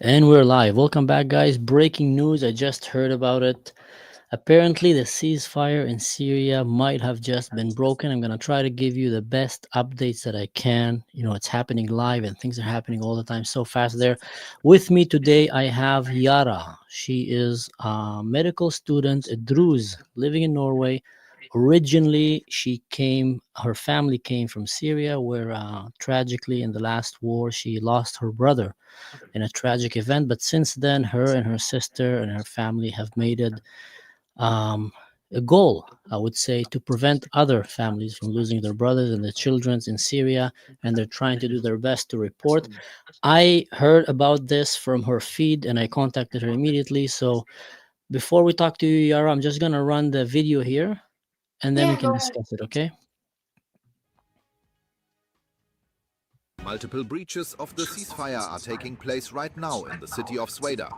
And we're live. Welcome back, guys. Breaking news. I just heard about it. Apparently, the ceasefire in Syria might have just been broken. I'm going to try to give you the best updates that I can. It's happening live and things are happening all the time so fast there. With me today, I have Jara. She is a medical student, a Druze, living in Norway. Originally, her family came from Syria, where tragically in the last war, she lost her brother in a tragic event. But since then, her and her sister and her family have made it um, a goal, I would say, to prevent other families from losing their brothers and their children in Syria, and they're trying to do their best to report. I heard about this from her feed and I contacted her immediately. So before we talk to you, Yara, I'm just going to run the video here and then we Yeah, can go ahead. discuss it, okay? Multiple breaches of the ceasefire are taking place right now in the city of Sweida.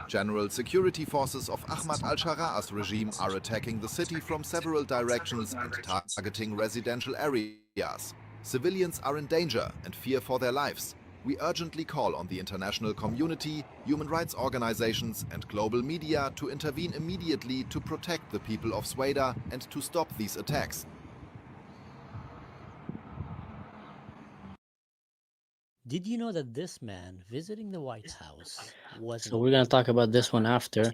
General security forces of Ahmad al-Shara's regime are attacking the city from several directions and targeting residential areas. Civilians are in danger and fear for their lives. We urgently call on the international community, human rights organizations and global media to intervene immediately to protect the people of Sweida and to stop these attacks. Did you know that this man visiting the White House was so we're going to talk about this one after.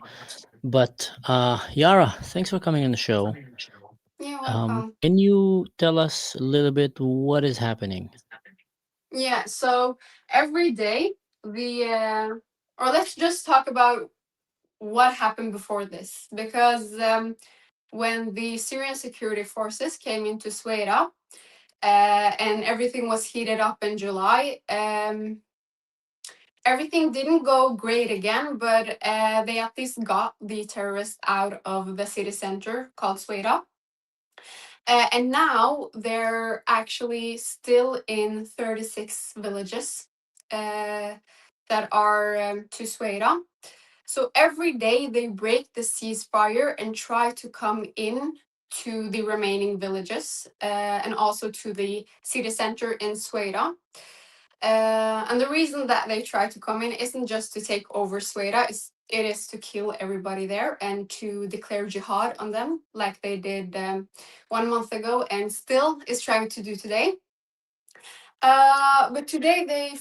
But Yara, thanks for coming on the show. Yeah, welcome. Can you tell us a little bit what is happening? Yeah, so every day or let's just talk about what happened before this, because when the Syrian security forces came into Sweida and everything was heated up in July, everything didn't go great again, but they at least got the terrorists out of the city center called Sweida. And now they're actually still in 36 villages that are to Sweida. So every day they break the ceasefire and try to come in to the remaining villages and also to the city center in Sweida. And the reason that they try to come in isn't just to take over Sweida, it is to kill everybody there and to declare jihad on them, like they did 1 month ago and still is trying to do today. But today they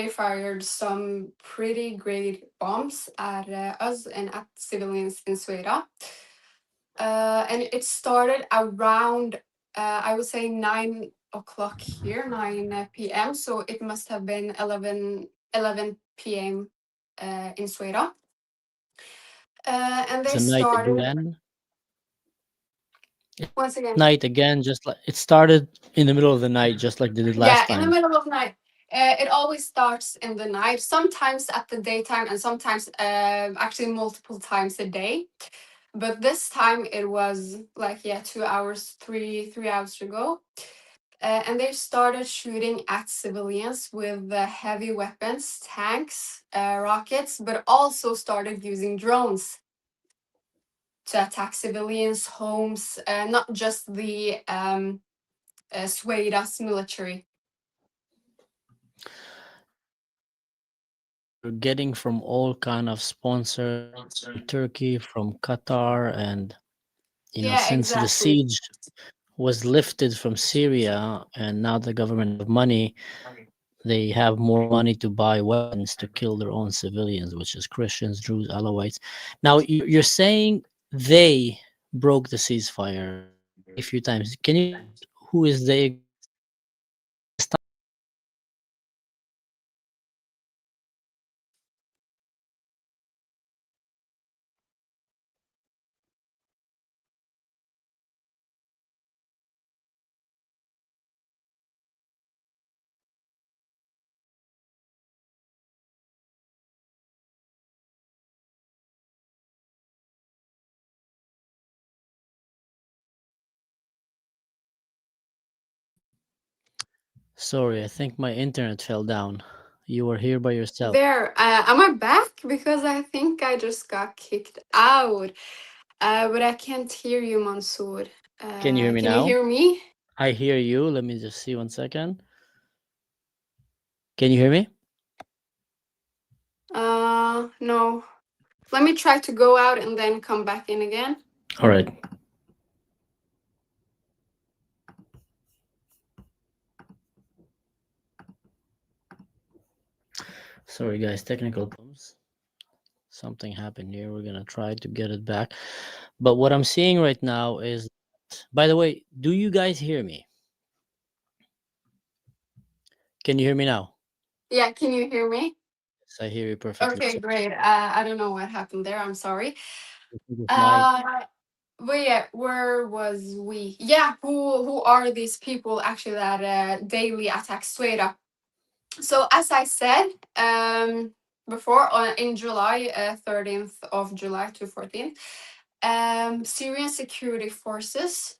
fired some pretty great bombs at us and at civilians in Sweida. And it started around, I would say, 9 o'clock here, 9 p.m. So it must have been 11 p.m. In Sweida. And they It's a night started again. once It's again. night again, just like it started in the middle of the night, just like they did last Yeah, in the time. middle of night. It always starts in the night, sometimes at the daytime, and sometimes actually multiple times a day. But this time it was like 2 hours, three hours ago. And they started shooting at civilians with heavy weapons, tanks, rockets, but also started using drones to attack civilians, homes, not just the Sweda's military. We're getting from all kind of sponsors from Turkey, from Qatar, and Yeah, since the exactly. siege was lifted from Syria, and now the government have money, they have more money to buy weapons to kill their own civilians, which is Christians, Druze, Alawites. Now you're saying they broke the ceasefire a few times. Can you who is they? Sorry, I think my internet fell down. You were here by yourself. There, am I back? Because I think I just got kicked out. But I can't hear you, Mansoor. Can you hear me Can you now? hear me? I hear you. Let me just see 1 second. Can you hear me? No. Let me try to go out and then come back in again. All right. Sorry, guys, technical problems. Something happened here. We're gonna try to get it back. But what I'm seeing right now is, by the way, do you guys hear me? Can you hear me now? Yeah, can you hear me? Yes, I hear you perfectly. Okay, So great. I don't know what happened there. I'm sorry. I think it's my Uh, but yeah, where was we? Yeah, who are these people actually that daily attack Sweida? So as I said before, in July, 13th of July to 14th, Syrian security forces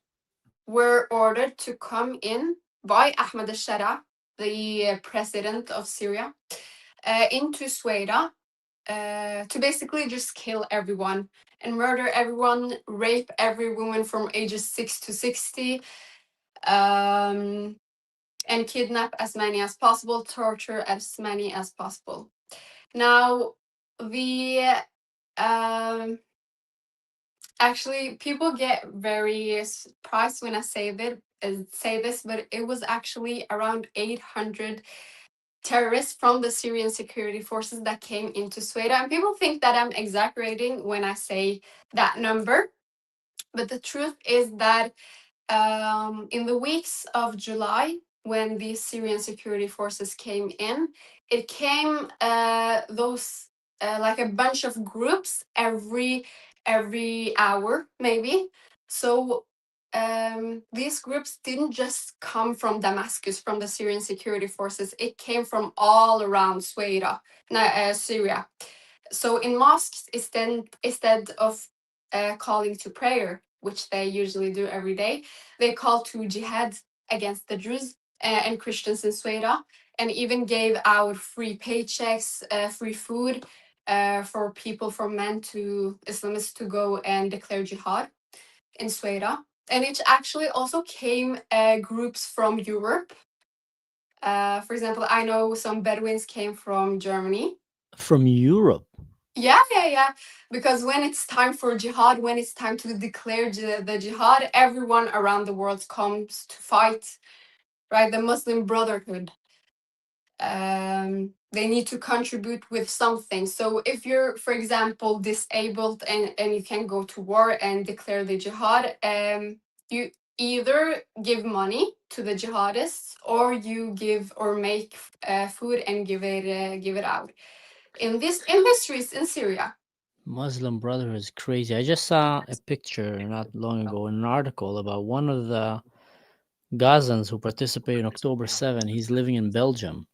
were ordered to come in by Ahmed al-Shara, the president of Syria, into Sweida to basically just kill everyone and murder everyone, rape every woman from ages 6 to 60, and kidnap as many as possible, torture as many as possible. Now, the actually people get very surprised when I say this, but it was actually around 800 terrorists from the Syrian security forces that came into Sweden. And people think that I'm exaggerating when I say that number. But the truth is that in the weeks of July, when the Syrian security forces came in, it came those like a bunch of groups every hour, maybe. So these groups didn't just come from Damascus, from the Syrian security forces. It came from all around Syria. So in mosques, instead of calling to prayer, which they usually do every day, they called to jihad against the Druze and Christians in Sweida, and even gave out free paychecks, free food for people, from men to Islamists, to go and declare jihad in Sweida. And it actually also came groups from Europe. For example, I know some Bedouins came from Germany. from Europe. Yeah. Because when it's time for jihad, when it's time to declare the jihad, everyone around the world comes to fight, right? The Muslim Brotherhood. They need to contribute with something. So if you're, for example, disabled and you can go to war and declare the jihad, you either give money to the jihadists, or you give or make food and give it out. In this industries in Syria. Muslim Brotherhood is crazy. I just saw a picture not long ago in an article about one of the Gazans who participated in October 7. He's living in Belgium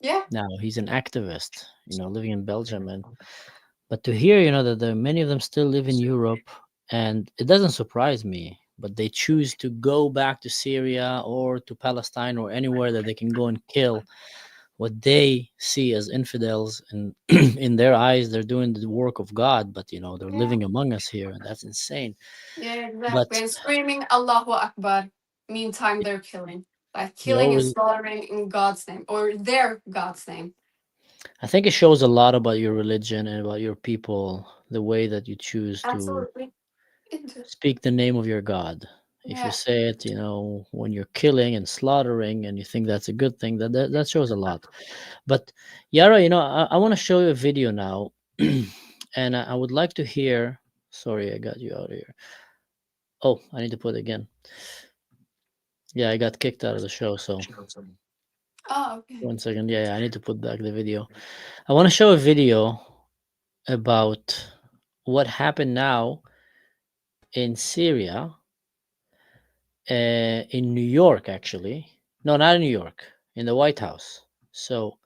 Yeah, now. He's an activist, living in Belgium. But to hear, that many of them still live in Europe, and it doesn't surprise me, but they choose to go back to Syria or to Palestine or anywhere that they can go and kill what they see as infidels, and in their eyes they're doing the work of God, but they're yeah, living among us here, and that's insane. yeah, But exactly. And screaming Allahu Akbar. Meantime, they're killing. Like you killing and always slaughtering in God's name, or their God's name. I think it shows a lot about your religion and about your people, the way that you choose to Absolutely. speak the name of your God. If you Yeah. say it, when you're killing and slaughtering, and you think that's a good thing, that shows a lot. But Yara, I want to show you a video now, and I would like to hear. Sorry, I got you out of here. Oh, I need to put it again. Yeah, I got kicked out of the show, so Oh, okay. 1 second. Yeah, I need to put back the video. I want to show a video about what happened now in Syria, in New York, actually. No, not in New York, in the White House. So,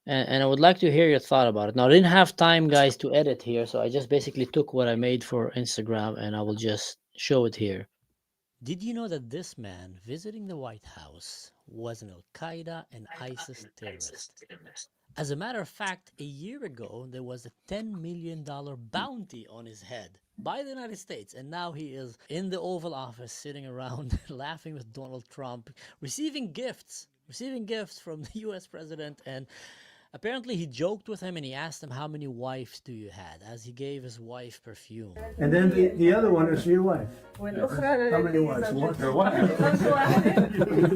and I would like to hear your thought about it. Now, I didn't have time, guys, to edit here, so I just basically took what I made for Instagram and I will just show it here. Did you know that this man visiting the White House was an Al Qaeda and ISIS terrorist? As a matter of fact, a year ago, there was a $10 million bounty on his head by the United States, and now he is in the Oval Office sitting around laughing with Donald Trump, receiving gifts from the US president, and Apparently, he joked with him and he asked him, "How many wives do you had?" As he gave his wife perfume. And then the other one is your wife. How many wives? One or one?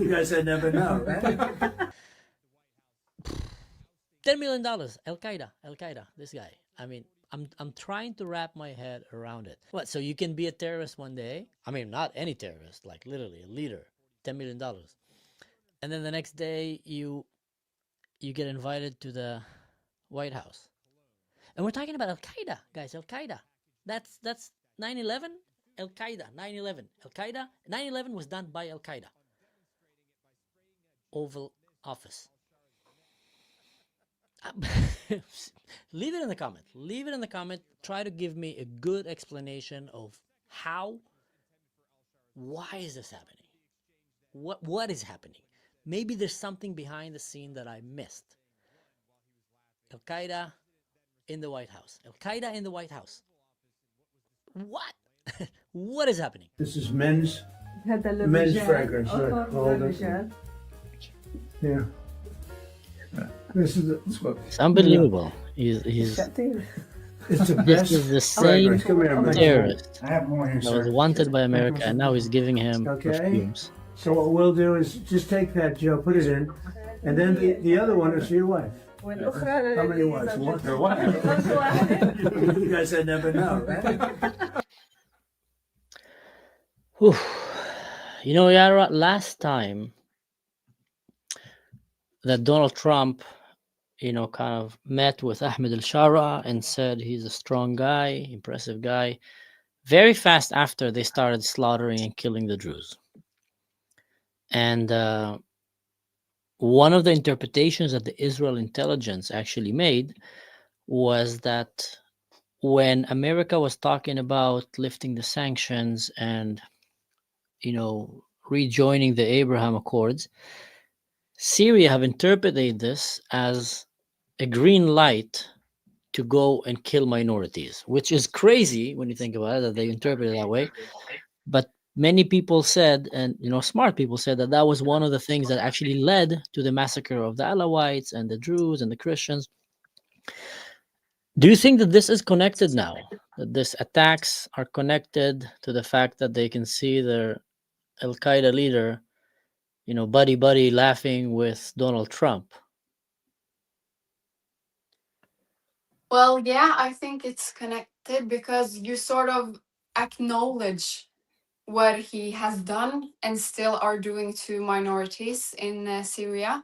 You guys said never know, right? $10 million. Al Qaeda. This guy. I mean, I'm trying to wrap my head around it. What? So you can be a terrorist one day? I mean, not any terrorist, like literally a leader. $10 million. And then the next day you get invited to the White House. And we're talking about Al Qaeda, guys. Al Qaeda. That's 9/11. Al Qaeda. 9/11. Al Qaeda. 9/11 was done by Al Qaeda. Oval Office. Leave it in the comment. Leave it in the comment. Try to give me a good explanation of how. Why is this happening? What is happening? Maybe there's something behind the scene that I missed. Al Qaeda in the White House. Al Qaeda in the White House. What? What is happening? This is men's fragrance. Look, hold it. Yeah. This is It's unbelievable. He's it's the this best is the same fragrance. Come here, man. terrorist I have more here, that was sir. wanted by America, and now he's giving him Okay. perfumes. So what we'll do is just take that, Joe, put it in, and then the other one is your wife. How many wives? One or one? You guys said never know, right? Whew. You know, Yara, last time that Donald Trump, kind of met with Ahmed al-Shara and said he's a strong guy, impressive guy, very fast after they started slaughtering and killing the Druze. And one of the interpretations that the Israel intelligence actually made was that when America was talking about lifting the sanctions and, rejoining the Abraham Accords, Syria have interpreted this as a green light to go and kill minorities, which is crazy when you think about it, that they interpret it that way. But many people said, and smart people said, that was one of the things that actually led to the massacre of the Alawites and the Druze and the Christians. Do you think that this is connected now? That these attacks are connected to the fact that they can see their Al Qaeda leader, buddy laughing with Donald Trump? Well, yeah, I think it's connected because you sort of acknowledge what he has done and still are doing to minorities in Syria.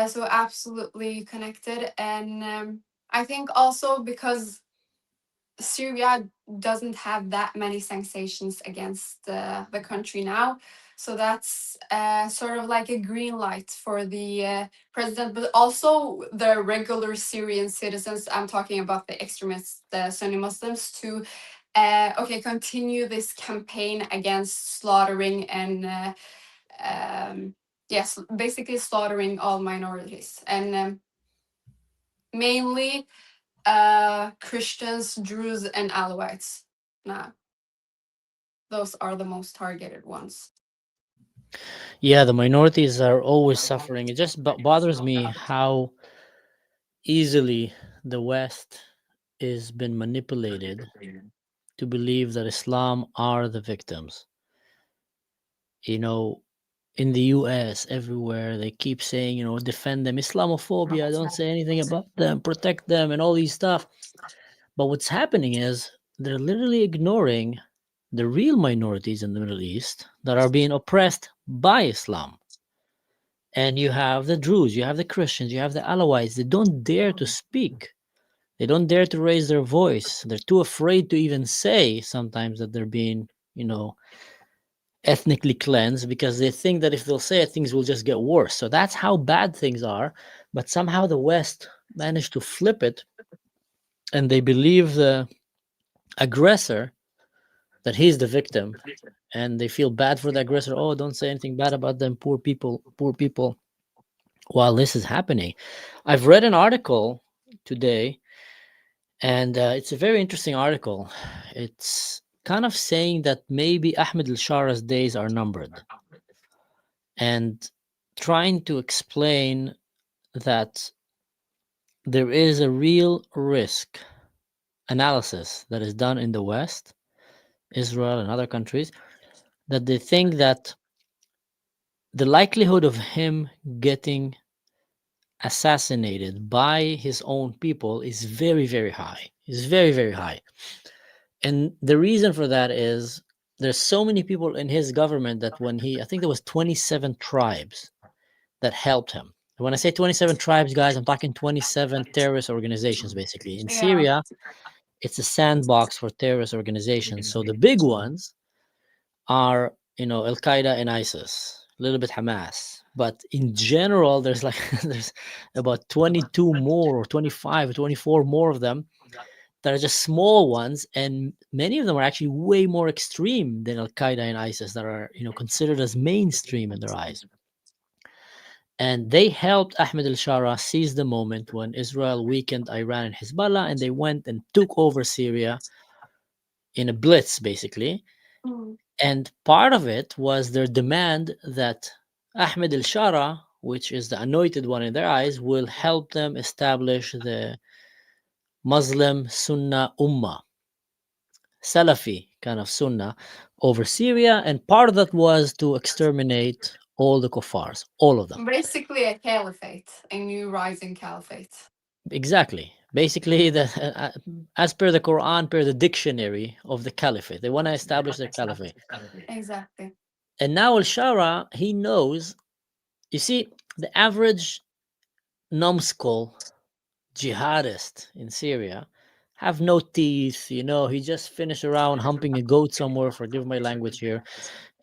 So absolutely connected. And I think also because Syria doesn't have that many sanctions against the country now. So that's sort of like a green light for the president, but also the regular Syrian citizens. I'm talking about the extremist Sunni Muslims to continue this campaign against slaughtering and yes, basically slaughtering all minorities and mainly Christians, Druze, and Alawites. Nah, those are the most targeted ones. Yeah, the minorities are always suffering. It just bothers me how easily the West is been manipulated to believe that Islam are the victims. In the US, everywhere, they keep saying, defend them, Islamophobia, don't say anything about them, protect them, and all these stuff. But what's happening is they're literally ignoring the real minorities in the Middle East that are being oppressed by Islam. And you have the Druze, you have the Christians, you have the Alawites. They don't dare to speak. They don't dare to raise their voice. They're too afraid to even say sometimes that they're being, ethnically cleansed, because they think that if they'll say it, things will just get worse. So that's how bad things are. But somehow the West managed to flip it, and they believe the aggressor that he's the victim, and they feel bad for the aggressor. Oh, don't say anything bad about them, poor people. While this is happening, I've read an article today, and it's a very interesting article. It's kind of saying that maybe Ahmed al-Shara's days are numbered, and trying to explain that there is a real risk analysis that is done in the West, Israel and other countries, that they think that the likelihood of him getting assassinated by his own people is very, very high. Is very, very high. And the reason for that is there's so many people in his government that when I think there was 27 tribes that helped him. And when I say 27 tribes, guys, I'm talking 27 terrorist organizations, basically. In Yeah. Syria, it's a sandbox for terrorist organizations. So the big ones are, Al Qaeda and ISIS, a little bit Hamas. But in general, there's like there's about 22 more or 25 or 24 more of them that are just small ones, and many of them are actually way more extreme than Al Qaeda and ISIS that are, considered as mainstream in their eyes. And they helped Ahmed al-Shara seize the moment when Israel weakened Iran and Hezbollah, and they went and took over Syria in a blitz, basically. Mm. And part of it was their demand that Ahmed al-Shara, which is the anointed one in their eyes, will help them establish the Muslim Sunnah Ummah, Salafi kind of Sunnah over Syria. And part of that was to exterminate all the kuffars, all of them. Basically, a caliphate, a new rising caliphate. Exactly. Basically, as per the Quran, per the dictionary of the caliphate, they want to establish their caliphate. Exactly. And now al-Shara, he knows, you see, the average numbskull jihadist in Syria have no teeth, he just finished around humping a goat somewhere, forgive my language here.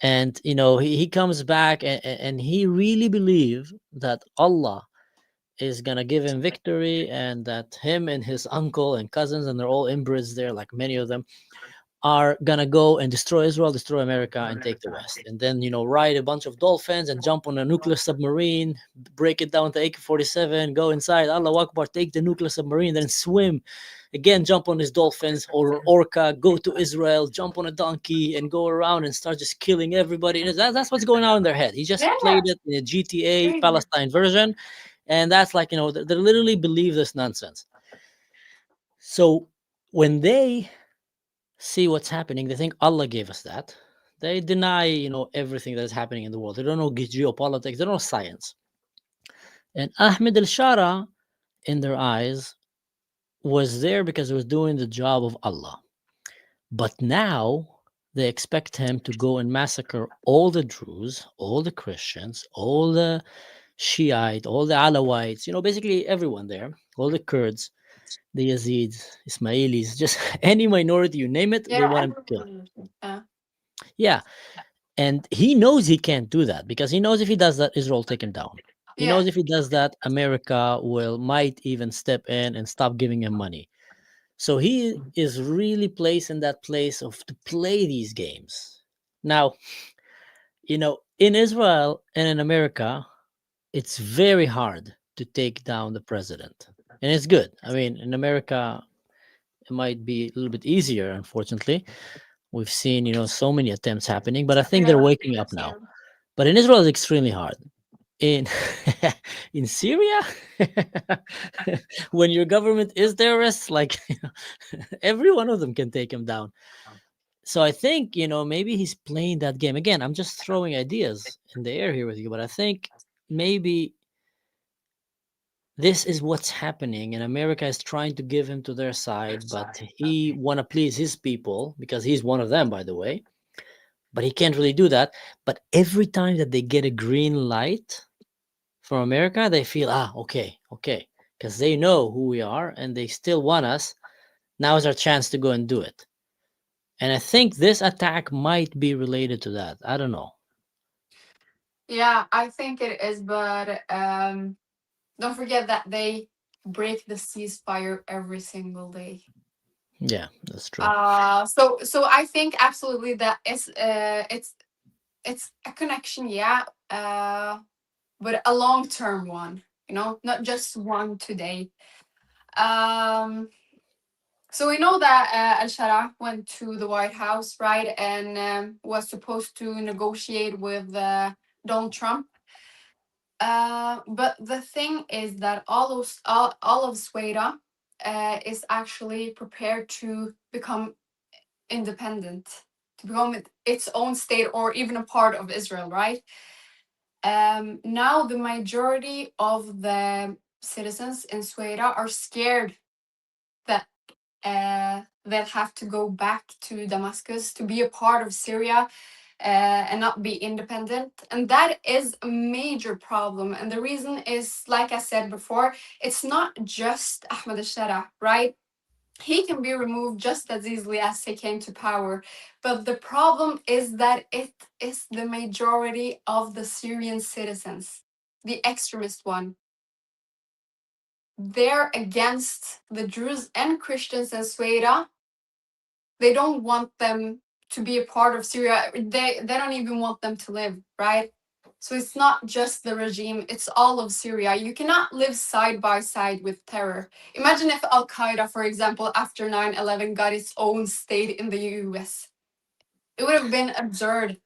And, he comes back and he really believes that Allah is gonna give him victory, and that him and his uncle and cousins, and they're all inbreds there, like many of them, are gonna go and destroy Israel, destroy America, and take the West. And then, ride a bunch of dolphins and jump on a nuclear submarine, break it down to AK-47, go inside, Allah Akbar, take the nuclear submarine, then swim again, jump on his dolphins or an orca, go to Israel, jump on a donkey, and go around and start just killing everybody. And that's what's going on in their head. He just Yeah. played it in a GTA Crazy. Palestine version, and that's like, they literally believe this nonsense. So when they see what's happening, they think Allah gave us that. They deny, everything that is happening in the world. They don't know geopolitics. They don't know science. And Ahmed al-Shara, in their eyes, was there because he was doing the job of Allah. But now they expect him to go and massacre all the Druze, all the Christians, all the Shiite, all the Alawites, basically everyone there, all the Kurds, the Yazidis, Ismailis, just any minority, you name it, they Yeah. want him to kill. Yeah. Yeah. And he knows he can't do that, because he knows if he does that, Israel will take him down. He Yeah. knows if he does that, America might even step in and stop giving him money. So he is really placed in that place of to play these games. Now, in Israel and in America, it's very hard to take down the president. And it's good. I mean, in America, it might be a little bit easier, unfortunately. We've seen, so many attempts happening, but I think they're waking up now. But in Israel, it's extremely hard. In in Syria, when your government is terrorists, like every one of them can take him down. So I think, maybe he's playing that game. Again, I'm just throwing ideas in the air here with you, but I think maybe this is what's happening, and America is trying to give him to their side, but he want to please his people because he's one of them, by the way. But he can't really do that. But every time that they get a green light from America, they feel, okay, because they know who we are and they still want us. Now is our chance to go and do it. And I think this attack might be related to that. I don't know. Yeah, I think it is, but don't forget that they break the ceasefire every single day. Yeah, that's true. So I think absolutely that it's a connection, yeah, but a long term one, not just one today. Um, so we know that Al Shara went to the White House, right, and was supposed to negotiate with Donald Trump. But the thing is that all of Sweida is actually prepared to become independent, to become its own state or even a part of Israel, right? Now the majority of the citizens in Sweida are scared that they'll have to go back to Damascus to be a part of Syria and not be independent. And that is a major problem. And the reason is, like I said before, it's not just Ahmed al-Shara, right? He can be removed just as easily as he came to power. But the problem is that it is the majority of the Syrian citizens, the extremist one. They're against the Druze and Christians in Sweida. They don't want them to be a part of Syria. They don't even want them to live, right? So it's not just the regime, it's all of Syria. You cannot live side by side with terror. Imagine if Al Qaeda, for example, after 9/11 got its own state in the US. It would have been absurd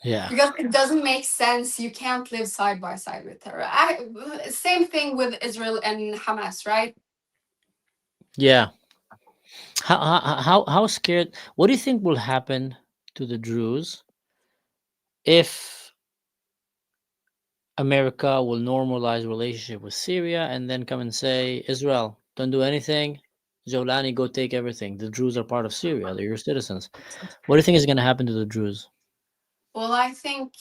Yeah. because it doesn't make sense. You can't live side by side with terror. Same thing with Israel and Hamas, right? Yeah. How scared? What do you think will happen to the Druze if America will normalize relationship with Syria and then come and say, Israel, don't do anything. Jolani, go take everything. The Druze are part of Syria. They're your citizens. What do you think is going to happen to the Druze? Well, I think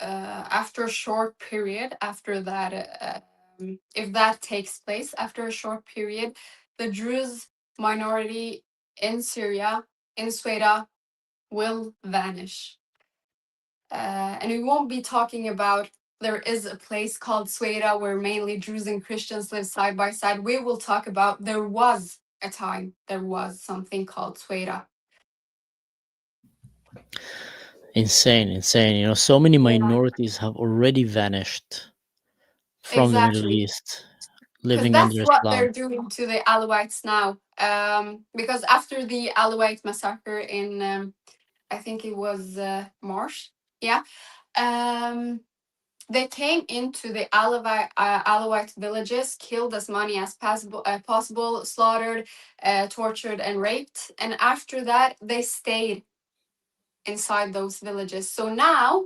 after a short period, after that, if that takes place, after a short period, the Druze minority in Syria, in Sweida, will vanish. And we won't be talking about there is a place called Sweida where mainly Druze and Christians live side by side. We will talk about there was a time, there was something called Sweida. Insane. So many Yeah. minorities have already vanished from the Middle Exactly. East, Because living that's under what Islam. they're doing to the Alawites now. Because after the Alawite massacre in, I think it was March, yeah, they came into the Alawite villages, killed as many as possible, slaughtered, tortured, and raped. And after that, they stayed inside those villages. So now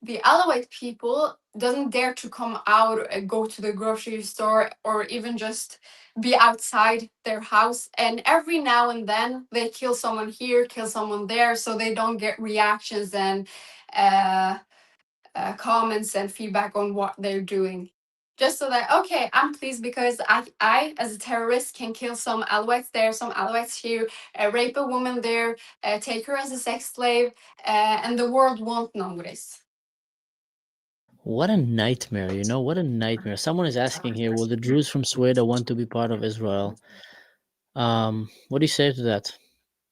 the Alawite people doesn't dare to come out and go to the grocery store or even just be outside their house. And every now and then they kill someone here, kill someone there, so they don't get reactions and uh, comments and feedback on what they're doing. Just so that, okay, I'm pleased because I as a terrorist can kill some Alawites there, some Alawites here, rape a woman there, take her as a sex slave, and the world won't notice. What a nightmare, what a nightmare. Someone is asking here, will the Druze from Sweden want to be part of Israel? What do you say to that?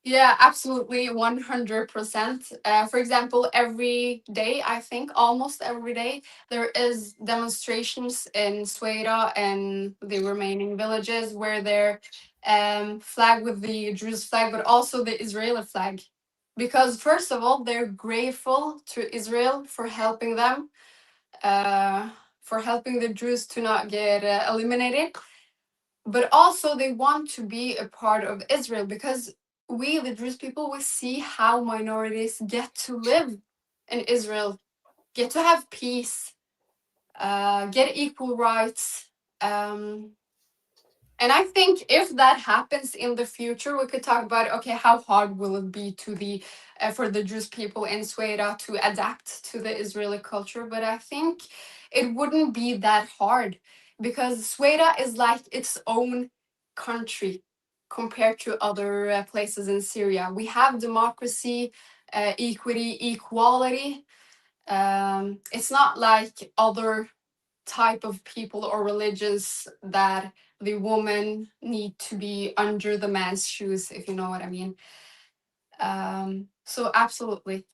Yeah, absolutely, 100%. For example, every day, I think almost every day, there is demonstrations in Sweida and the remaining villages where they're flag with the Druze flag, but also the Israeli flag. Because first of all, they're grateful to Israel for helping the Druze to not get eliminated, but also they want to be a part of Israel because we, the Druze people, we see how minorities get to live in Israel, get to have peace, get equal rights. And I think if that happens in the future, we could talk about, okay, how hard will it be to the for the Jewish people in Sweida to adapt to the Israeli culture? But I think it wouldn't be that hard because Sweida is like its own country compared to other places in Syria. We have democracy, equity, equality. It's not like other type of people or religions that the woman need to be under the man's shoes, if you know what I mean. So absolutely.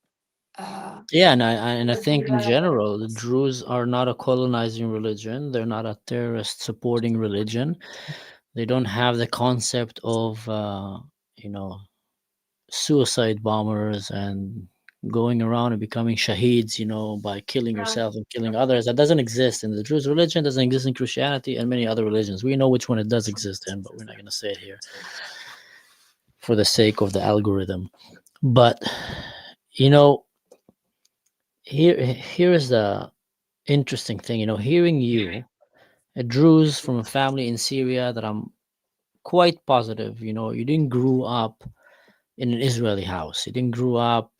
Yeah, and I think in general, the Druze are not a colonizing religion. They're not a terrorist supporting religion. They don't have the concept of, you know, suicide bombers and going around and becoming shaheeds, by killing Yeah. yourself and killing others. That doesn't exist in the Druze religion, doesn't exist in Christianity and many other religions. We know which one it does exist in, but we're not going to say it here for the sake of the algorithm. But you know, here is the interesting thing. Hearing you, a Druze from a family in Syria that I'm quite positive, you didn't grow up in an Israeli house. You didn't grow up,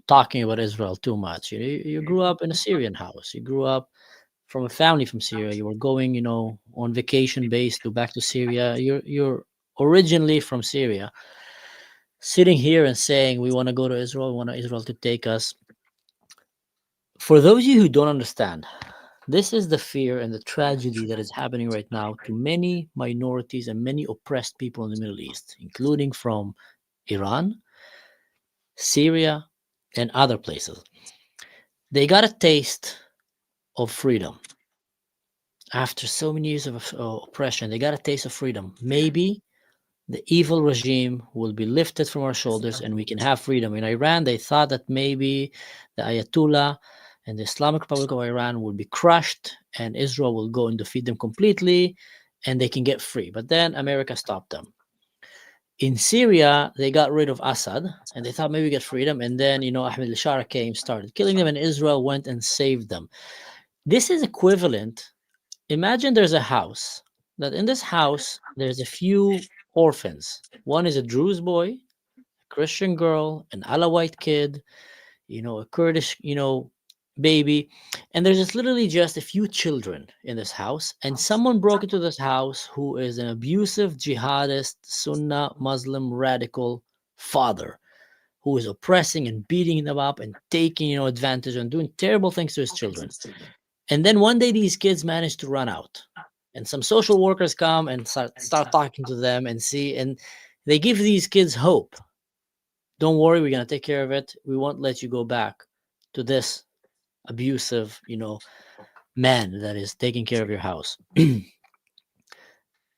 talking about Israel too much. You grew up in a Syrian house. You grew up from a family from Syria. You were going, on vacation base to back to Syria. You're originally from Syria. Sitting here and saying we want to go to Israel, we want Israel to take us. For those of you who don't understand, this is the fear and the tragedy that is happening right now to many minorities and many oppressed people in the Middle East, including from Iran, Syria, and other places. They got a taste of freedom after so many years of oppression. They got a taste of freedom. Maybe the evil regime will be lifted from our shoulders and we can have freedom. In Iran, they thought that maybe the Ayatollah and the Islamic Republic of Iran will be crushed and Israel will go and defeat them completely and they can get free. But then America stopped them. In Syria, they got rid of Assad and they thought maybe get freedom. And then, Ahmed al-Shara came, started killing them, and Israel went and saved them. This is equivalent. Imagine there's a house, that in this house, there's a few orphans. One is a Druze boy, a Christian girl, an Alawite kid, a Kurdish, baby. And there's just literally just a few children in this house. And someone broke into this house who is an abusive jihadist, Sunnah Muslim radical father who is oppressing and beating them up and taking, advantage and doing terrible things to his children. And then one day these kids manage to run out. And some social workers come and start talking to them and see, and they give these kids hope. Don't worry, we're going to take care of it. We won't let you go back to this abusive, man that is taking care of your house.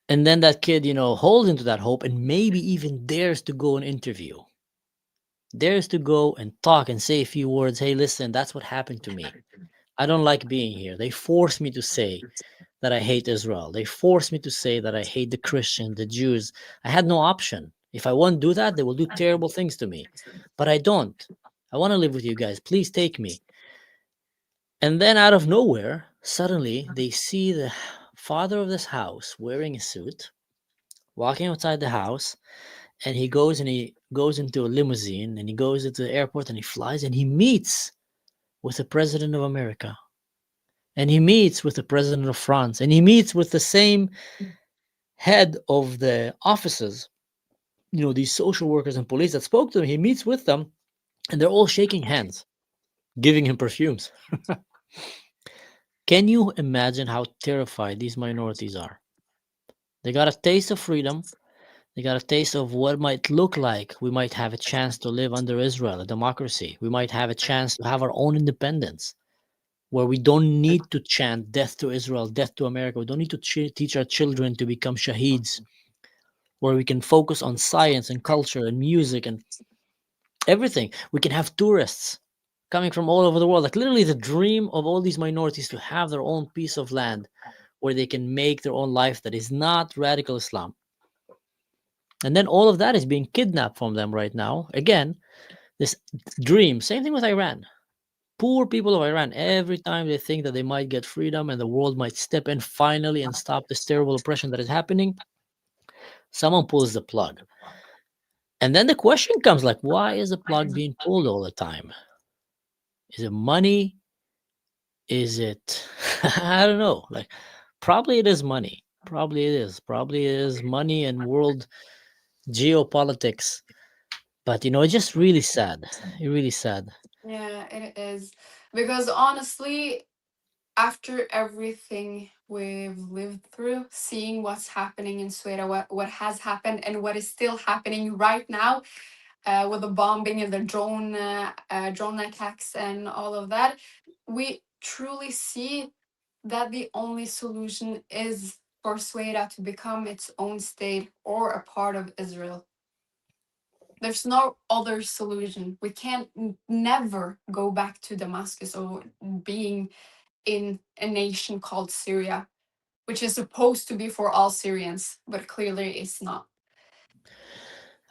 And then that kid, holds into that hope and maybe even dares to go and interview, dares to go and talk and say a few words. Hey, listen, that's what happened to me. I don't like being here. They forced me to say that I hate Israel. They forced me to say that I hate the Christians, the Jews. I had no option. If I won't do that, they will do terrible things to me. But I don't. I want to live with you guys. Please take me. And then out of nowhere, suddenly they see the father of this house wearing a suit, walking outside the house, and he goes into a limousine and he goes into the airport and he flies and he meets with the president of America. And he meets with the president of France, and he meets with the same head of the offices, these social workers and police that spoke to him. He meets with them, and they're all shaking hands, giving him perfumes. Can you imagine how terrified these minorities are? They got a taste of freedom. They got a taste of what might look like. We might have a chance to live under Israel, a democracy. We might have a chance to have our own independence, where we don't need to chant death to Israel, death to America. We don't need to teach our children to become shaheeds, where we can focus on science and culture and music and everything. We can have tourists coming from all over the world. Like literally the dream of all these minorities to have their own piece of land where they can make their own life that is not radical Islam. And then all of that is being kidnapped from them right now. Again, this dream, same thing with Iran. Poor people of Iran, every time they think that they might get freedom and the world might step in finally and stop this terrible oppression that is happening, someone pulls the plug. And then the question comes like, why is the plug being pulled all the time? Is it money? Is it, I don't know, like probably it is money. Probably it is. Probably it is money and world geopolitics. But it's just really sad. It's really sad. Yeah, it is. Because honestly, after everything we've lived through, seeing what's happening in Sweden, what has happened and what is still happening right now, with the bombing and the drone attacks and all of that, we truly see that the only solution is for Sweida to become its own state or a part of Israel. There's no other solution. We can't never go back to Damascus or being in a nation called Syria, which is supposed to be for all Syrians, but clearly it's not.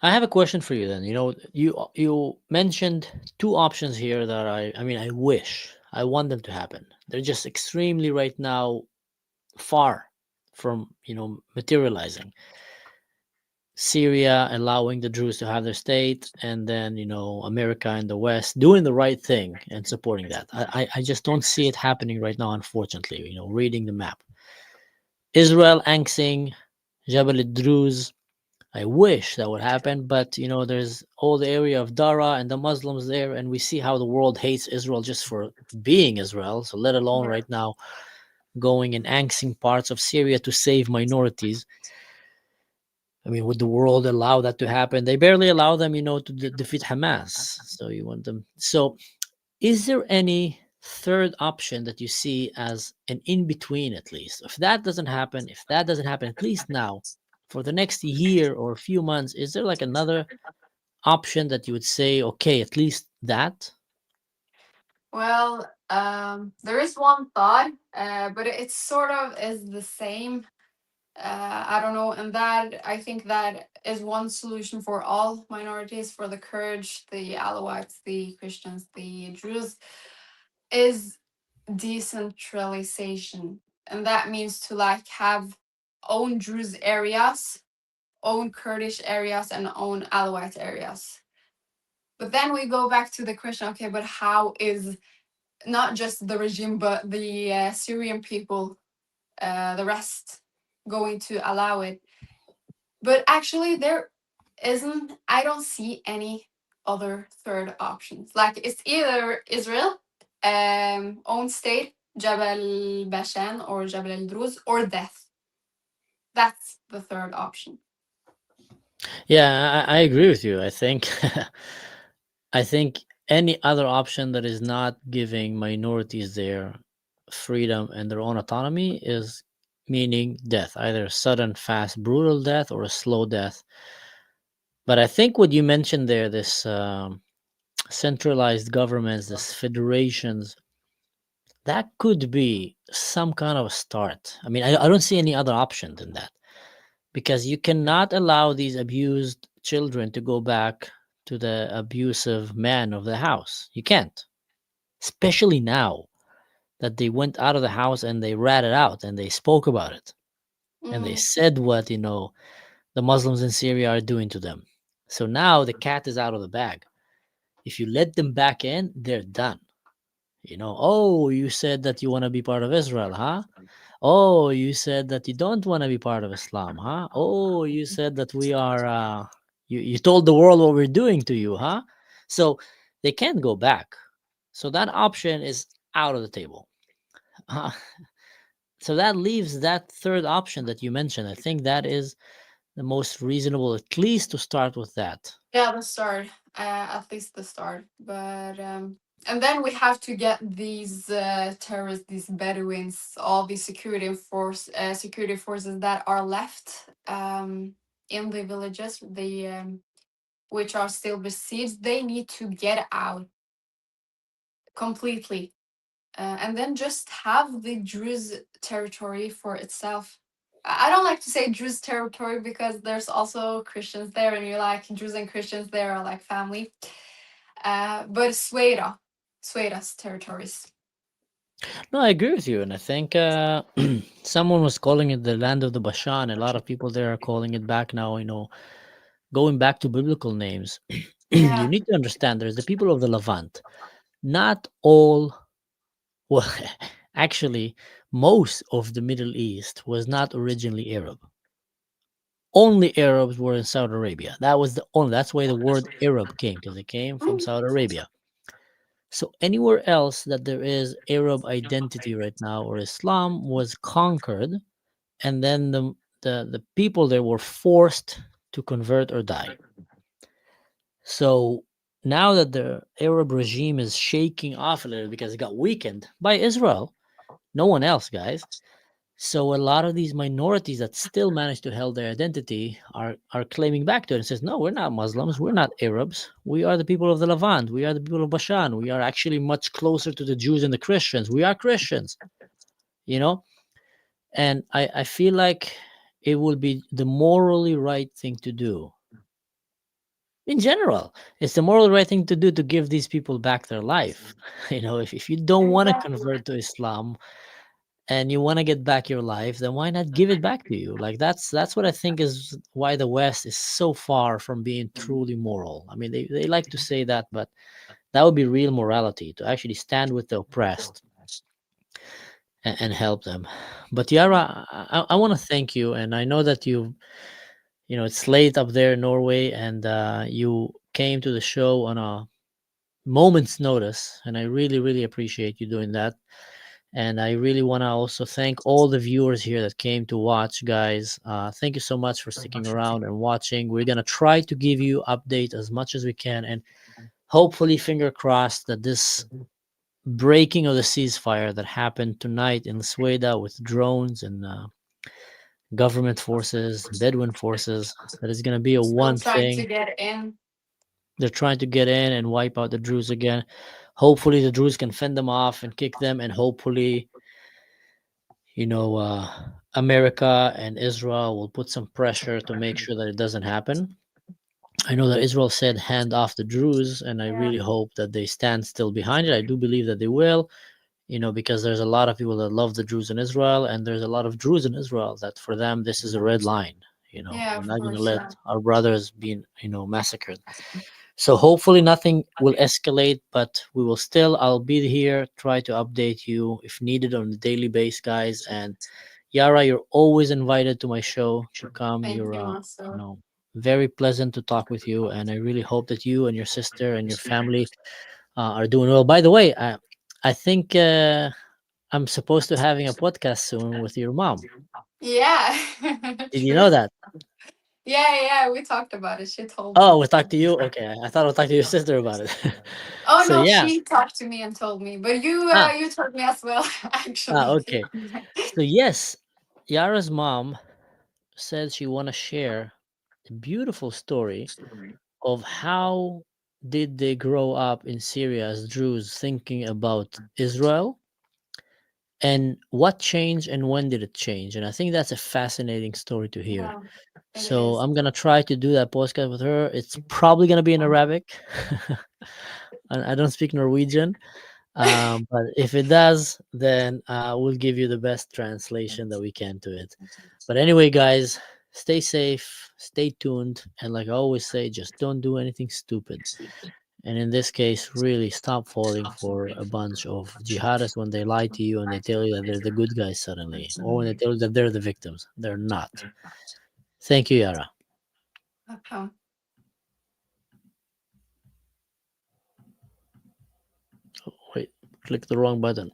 I have a question for you then. You mentioned two options here that I mean, I want them to happen. They're just extremely right now far from, materializing. Syria allowing the Druze to have their state, and then, America and the West doing the right thing and supporting that. I just don't see it happening right now, unfortunately, reading the map. Israel annexing Jabal al-Druze, I wish that would happen, but there's all the area of Dara and the Muslims there, and we see how the world hates Israel just for being Israel. So let alone right now going and annexing parts of Syria to save minorities. I mean, would the world allow that to happen? They barely allow them, to defeat Hamas. So you want them. So is there any third option that you see as an in between, at least? If that doesn't happen, at least now, for the next year or a few months, is there like another option that you would say, okay, at least that? Well, there is one thought, but it sort of is the same. I don't know, and that I think that is one solution for all minorities, for the Kurds, the Alawites, the Christians, the Druze, is decentralization, and that means to like have own Druze areas, own Kurdish areas, and own Alawite areas. But then we go back to the question, okay, but how is not just the regime, but the Syrian people, the rest, going to allow it? But actually, there isn't, I don't see any other third options. Like, it's either Israel, own state, Jabal Bashan or Jabal al Druz, or death. That's the third option. Yeah, I agree with you. I think I think any other option that is not giving minorities their freedom and their own autonomy is meaning death, either sudden, fast, brutal death or a slow death. But I think what you mentioned there, this centralized governments, this federations, that could be some kind of a start. I mean, I don't see any other option than that, because you cannot allow these abused children to go back to the abusive man of the house. You can't, especially now that they went out of the house and they ratted out and they spoke about it and they said what the Muslims in Syria are doing to them. So now the cat is out of the bag. If you let them back in, they're done. Oh, you said that you want to be part of Israel, huh? Oh, you said that you don't want to be part of Islam, huh? Oh, you said that we are, you told the world what we're doing to you, huh? So they can't go back. So that option is out of the table. So that leaves that third option that you mentioned. I think that is the most reasonable, at least to start with that. Yeah, the start, at least the start. But and then we have to get these terrorists, these Bedouins, all these security forces that are left in the villages, the which are still besieged. They need to get out completely, and then just have the Druze territory for itself. I don't like to say Druze territory because there's also Christians there, and you're like, Druze and Christians there are like family. But Sweda's territories. No, I agree with you. And I think someone was calling it the land of the Bashan. A lot of people there are calling it back now, going back to biblical names. You Yeah. need to understand there's the people of the Levant. Not all, well, actually, most of the Middle East was not originally Arab. Only Arabs were in Saudi Arabia. That's why the word Arab came, because it came from Mm. Saudi Arabia. So anywhere else that there is Arab identity right now or Islam was conquered, and then the people there were forced to convert or die. So now that the Arab regime is shaking off a little because it got weakened by Israel, no one else, guys. So a lot of these minorities that still manage to hold their identity are claiming back to it and says, no, we're not Muslims, we're not Arabs, we are the people of the Levant, we are the people of Bashan, we are actually much closer to the Jews and the Christians, we are Christians, you know. And I feel like it would be the morally right thing to do. In general, it's the moral right thing to do to give these people back their life. You know, if you don't want to Exactly. convert to Islam and you want to get back your life, then why not give it back to you? Like that's what I think is why the West is so far from being truly moral. I mean, they like to say that, but that would be real morality, to actually stand with the oppressed and help them. But Yara, I want to thank you, and I know that you know, it's late up there in Norway, and you came to the show on a moment's notice, and I really, really appreciate you doing that. And I really want to also thank all the viewers here that came to watch, guys. Thank you so much for sticking around and watching. We're gonna try to give you update as much as we can, and hopefully, finger crossed, that this breaking of the ceasefire that happened tonight in Sweida with drones and government forces, Bedouin forces, that is gonna be a Still one trying to thing. get in. They're trying to get in and wipe out the Druze again. Hopefully, the Druze can fend them off and kick them, and hopefully, you know, America and Israel will put some pressure to make sure that it doesn't happen. I know that Israel said hand off the Druze, and I Yeah. really hope that they stand still behind it. I do believe that they will, you know, because there's a lot of people that love the Druze in Israel, and there's a lot of Druze in Israel that for them this is a red line. You know, Yeah, we're of not going to course. let Yeah. our brothers be, you know, massacred. So hopefully nothing will escalate, but we will still. I'll be here, try to update you if needed on a daily basis, guys. And Yara, you're always invited to my show to come. Thank You're, you, you Marcel. know, very pleasant to talk with you, and I really hope that you and your sister and your family are doing well. By the way, I think I'm supposed to having a podcast soon with your mom. Yeah. Did you True. know that? Yeah, yeah, we talked about it. She told Oh, me. we'll talk to you. Okay, I thought I'll talk to your sister about it. Oh So no, yeah. she talked to me and told me, but Ah, you told me as well, actually. okay. So yes, Yara's mom said she want to share a beautiful story of how did they grow up in Syria as Druze thinking about Israel, and what changed and when did it change. And I think that's a fascinating story to hear. Yeah, it So is. I'm gonna try to do that podcast with her. It's probably gonna be in Arabic. And I don't speak Norwegian, but if it does, then we'll give you the best translation that we can to it. But anyway, guys, stay safe, stay tuned, and like I always say, just don't do anything stupid. And in this case, really stop falling for a bunch of jihadists when they lie to you and they tell you that they're the good guys suddenly, or when they tell you that they're the victims. They're not. Thank you, Yara. Okay. Wait, click the wrong button.